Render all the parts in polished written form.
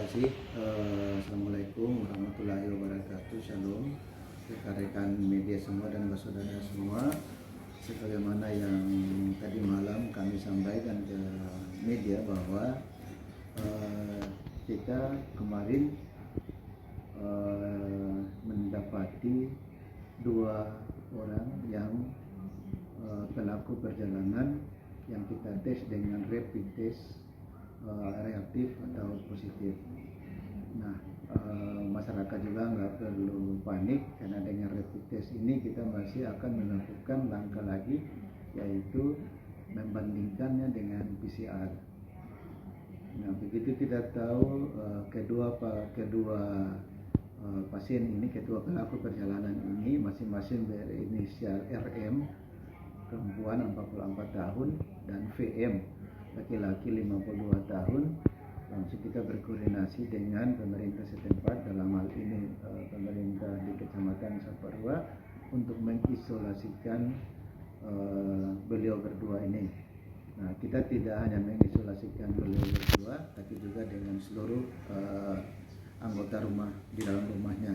kasih. Assalamualaikum warahmatullahi wabarakatuh. Shalom rekan-rekan media semua dan saudara semua. Sebagaimana yang tadi malam kami sampaikan ke media bahwa kita kemarin mendapati 2 orang yang pelaku perjalanan yang kita tes dengan rapid test reaktif atau positif. Nah, masyarakat juga nggak perlu panik karena dengan rapid test ini kita masih akan melakukan langkah lagi, yaitu membandingkannya dengan PCR. Nah, begitu kita tahu kedua pasien ini, kedua pelaku perjalanan ini masing-masing berinisial RM, perempuan 44 tahun, dan VM, laki-laki 52 tahun. Langsung kita berkoordinasi dengan pemerintah setempat, dalam hal ini pemerintah di Kecamatan Saparua, untuk mengisolasikan beliau berdua ini. Nah, kita tidak hanya mengisolasikan beliau berdua, tapi juga dengan seluruh anggota rumah di dalam rumahnya.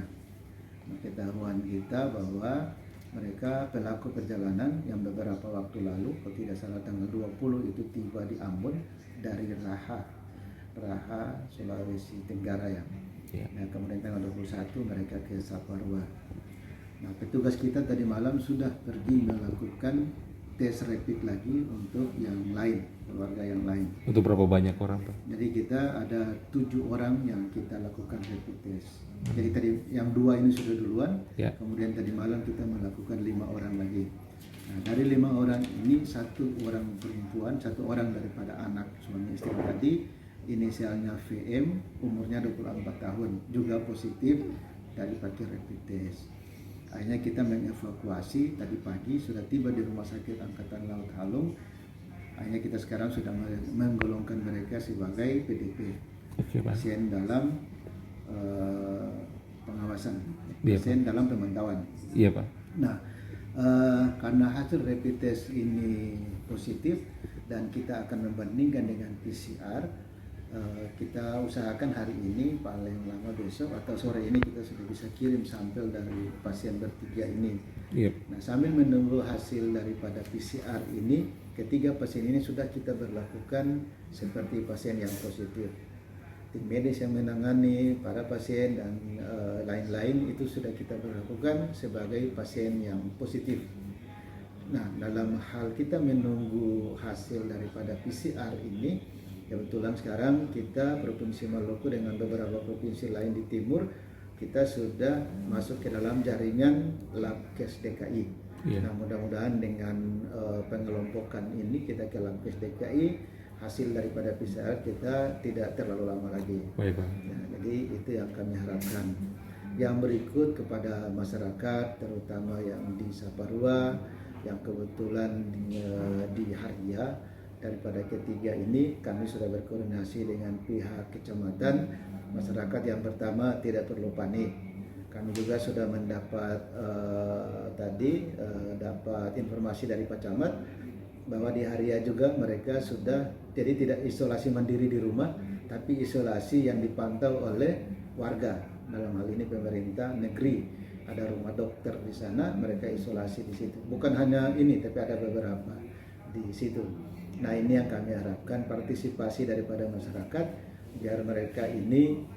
Nah, ketahuan kita bahwa mereka pelaku perjalanan yang beberapa waktu lalu, kalau tidak salah tanggal 20 itu tiba di Ambon dari Raha, Sulawesi Tenggara ya. Nah, kemudian tanggal 21 mereka ke Saparua. Nah, petugas kita tadi malam sudah pergi melakukan tes rapid lagi untuk yang lain, keluarga yang lain. Untuk berapa banyak orang, Pak? Jadi kita ada 7 orang yang kita lakukan rapid test. Jadi tadi yang 2 ini sudah duluan, kemudian tadi malam kita melakukan 5 orang lagi. Nah, dari 5 orang ini 1 orang perempuan, 1 orang daripada anak suami istri tadi, inisialnya VM, umurnya 24 tahun, juga positif dari pakai rapid test. Akhirnya kita mengevakuasi, tadi pagi sudah tiba di Rumah Sakit Angkatan Laut Halung. Akhirnya kita sekarang sudah menggolongkan mereka sebagai PDP, pasien dalam pengawasan, pasien dalam pemantauan. Iya, Pak. Nah, karena hasil rapid test ini positif dan kita akan membandingkan dengan PCR, kita usahakan hari ini, paling lama besok atau sore ini kita sudah bisa kirim sampel dari pasien bertiga ini. Nah, sambil menunggu hasil daripada PCR ini, ketiga pasien ini sudah kita berlakukan seperti pasien yang positif. Tim medis yang menangani para pasien dan lain-lain itu sudah kita berlakukan sebagai pasien yang positif. Nah, dalam hal kita menunggu hasil daripada PCR ini, kebetulan sekarang kita Provinsi Maluku dengan beberapa provinsi lain di timur, kita sudah masuk ke dalam jaringan Labkes DKI. Nah, mudah-mudahan dengan pengelompokan ini kita ke Labkes DKI, hasil daripada PCR kita tidak terlalu lama lagi. Baik, Pak. Nah, jadi itu yang kami harapkan. Yang berikut kepada masyarakat, terutama yang di Saparua, yang kebetulan di Haria, daripada ketiga ini kami sudah berkoordinasi dengan pihak kecamatan. Masyarakat yang pertama tidak perlu panik. Kami juga sudah mendapat dapat informasi dari Pak Camat bahwa di Haria juga mereka sudah, jadi tidak isolasi mandiri di rumah, tapi isolasi yang dipantau oleh warga. Dalam hal ini pemerintah negeri, ada rumah dokter di sana, mereka isolasi di situ. Bukan hanya ini, tapi ada beberapa di situ. Nah, ini yang kami harapkan, partisipasi daripada masyarakat, biar mereka ini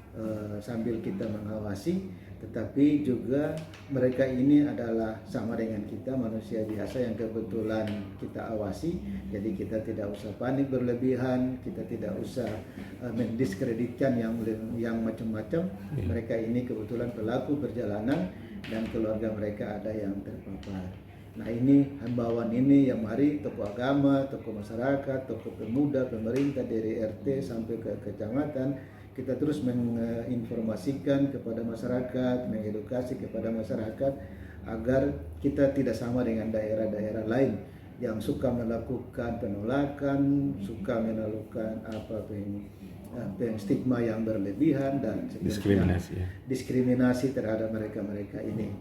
sambil kita mengawasi, tetapi juga mereka ini adalah sama dengan kita, manusia biasa yang kebetulan kita awasi. Jadi kita tidak usah panik berlebihan, kita tidak usah mendiskreditkan yang macam-macam. Mereka ini kebetulan pelaku perjalanan dan keluarga mereka ada yang terpapar. Nah, ini himbauan ini yang mari tokoh agama, tokoh masyarakat, tokoh pemuda, pemerintah dari RT sampai ke kecamatan, kita terus menginformasikan kepada masyarakat, mengedukasi kepada masyarakat agar kita tidak sama dengan daerah-daerah lain yang suka melakukan penolakan, suka melakukan stigma yang berlebihan dan diskriminasi terhadap mereka ini.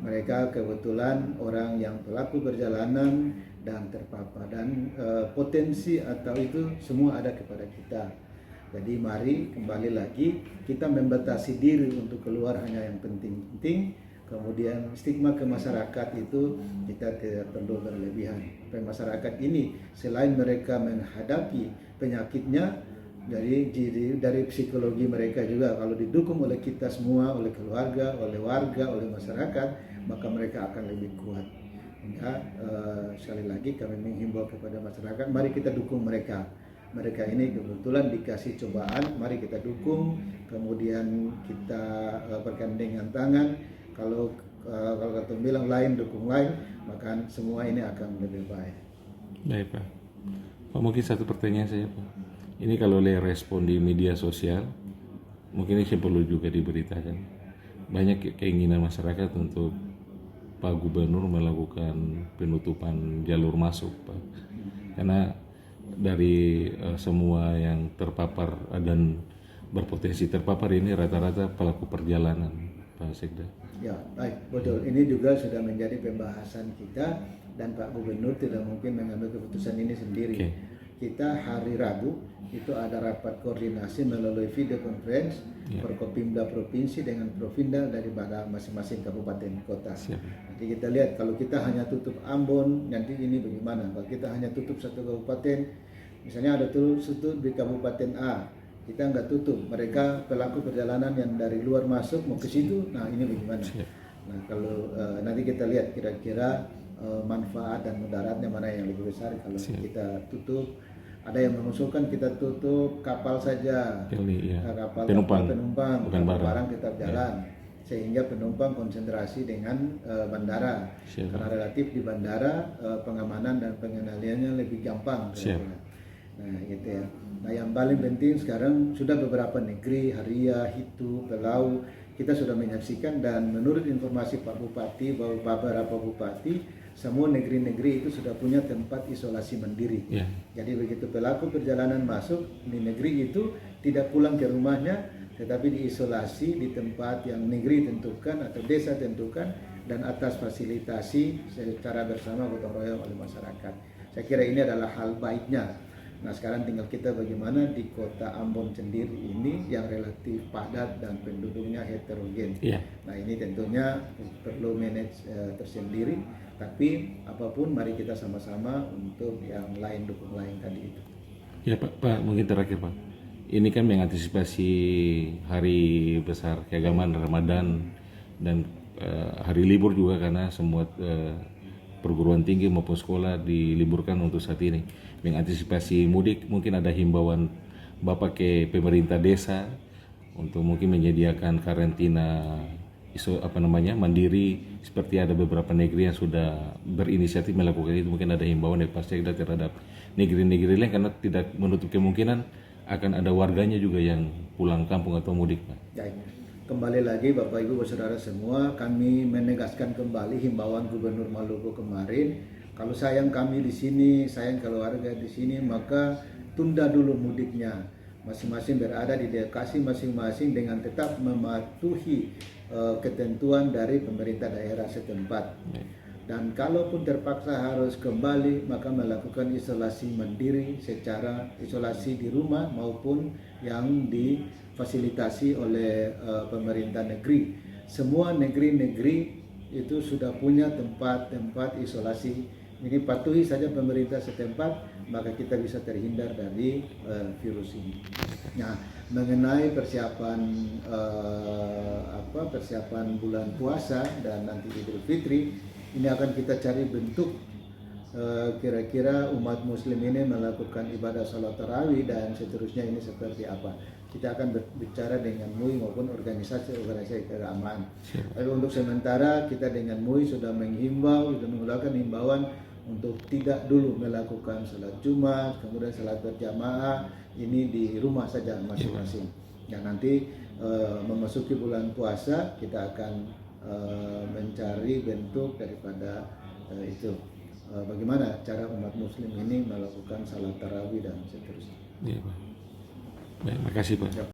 Mereka kebetulan orang yang pelaku perjalanan dan terpapar, dan potensi atau itu semua ada kepada kita. Jadi mari kembali lagi kita membatasi diri untuk keluar hanya yang penting-penting. Kemudian stigma ke masyarakat itu kita tidak perlu berlebihan. Masyarakat ini selain mereka menghadapi penyakitnya, dari psikologi mereka juga kalau didukung oleh kita semua, oleh keluarga, oleh warga, oleh masyarakat, maka mereka akan lebih kuat. Ya, sekali lagi kami menghimbau kepada masyarakat, mari kita dukung mereka. Mereka ini kebetulan dikasih cobaan, mari kita dukung, kemudian kita bergandengan tangan. Kalau kata bilang lain dukung lain, maka semua ini akan lebih baik. Baik Pak. Pak, mungkin satu pertanyaan saya Pak. Ini kalau lihat respon di media sosial, mungkin ini perlu juga diberitakan. Banyak keinginan masyarakat untuk Pak Gubernur melakukan penutupan jalur masuk Pak. Karena dari semua yang terpapar dan berpotensi terpapar ini rata-rata pelaku perjalanan Pak Sekda. Ya, baik, betul. Ini juga sudah menjadi pembahasan kita dan Pak Gubernur tidak mungkin mengambil keputusan ini sendiri. Okay. Kita hari Rabu itu ada rapat koordinasi melalui video conference Forkopimda provinsi dengan Provinda daripada masing-masing kabupaten kota. Nanti kita lihat kalau kita hanya tutup Ambon, nanti ini bagaimana? Kalau kita hanya tutup satu kabupaten, misalnya ada tutup di kabupaten A, kita nggak tutup, mereka pelaku perjalanan yang dari luar masuk mau ke situ, nah ini bagaimana? Nah kalau nanti kita lihat kira-kira manfaat dan mudaratnya mana yang lebih besar kalau kita tutup. Ada yang mengusulkan kita tutup kapal saja, kapal penumpang bukan barang tetap jalan, sehingga penumpang konsentrasi dengan bandara. Karena relatif di bandara pengamanan dan pengendaliannya lebih gampang. Nah gitu ya. Nah yang paling penting sekarang sudah beberapa negeri, Haria, Hitu, Pelau, kita sudah menyaksikan dan menurut informasi Pak Bupati bahwa beberapa bupati semua negeri-negeri itu sudah punya tempat isolasi mandiri. Jadi begitu pelaku perjalanan masuk di negeri itu tidak pulang ke rumahnya, tetapi diisolasi di tempat yang negeri tentukan atau desa tentukan dan atas fasilitasi secara bersama gotong royong oleh masyarakat. Saya kira ini adalah hal baiknya. Nah sekarang tinggal kita bagaimana di kota Ambon sendiri ini yang relatif padat dan penduduknya heterogen. Nah ini tentunya perlu manage tersendiri, tapi apapun mari kita sama-sama untuk yang lain dukung lain tadi itu. Ya Pak, mungkin terakhir Pak. Ini kan mengantisipasi hari besar keagamaan Ramadan dan hari libur juga karena semua perguruan tinggi maupun sekolah diliburkan untuk saat ini. Mengantisipasi mudik, mungkin ada himbauan Bapak ke pemerintah desa untuk mungkin menyediakan karantina mandiri, seperti ada beberapa negeri yang sudah berinisiatif melakukan itu. Mungkin ada himbauan dari Pak Sekda terhadap negeri-negeri lain karena tidak menutup kemungkinan akan ada warganya juga yang pulang kampung atau mudik Pak. Kembali lagi Bapak Ibu saudara semua, kami menegaskan kembali himbauan Gubernur Maluku kemarin. Kalau sayang kami di sini, sayang keluarga di sini, maka tunda dulu mudiknya. Masing-masing berada di lokasi masing-masing dengan tetap mematuhi ketentuan dari pemerintah daerah setempat. Dan kalaupun terpaksa harus kembali, maka melakukan isolasi mandiri secara isolasi di rumah maupun yang difasilitasi oleh pemerintah negeri. Semua negeri-negeri itu sudah punya tempat-tempat isolasi. Ini patuhi saja pemerintah setempat, maka kita bisa terhindar dari virus ini. Nah, mengenai persiapan persiapan bulan puasa dan nanti Idul Fitri, ini akan kita cari bentuk kira-kira umat muslim ini melakukan ibadah salat tarawih dan seterusnya ini seperti apa. Kita akan berbicara dengan MUI maupun organisasi keagamaan. Tapi untuk sementara kita dengan MUI sudah menghimbau, sudah mengeluarkan himbauan untuk tidak dulu melakukan salat Jumat, kemudian salat berjamaah ini di rumah saja masing-masing. Ya nanti memasuki bulan puasa kita akan mencari bentuk daripada itu. Bagaimana cara umat muslim ini melakukan salat tarawih dan seterusnya. Iya Pak. Baik, makasih Pak.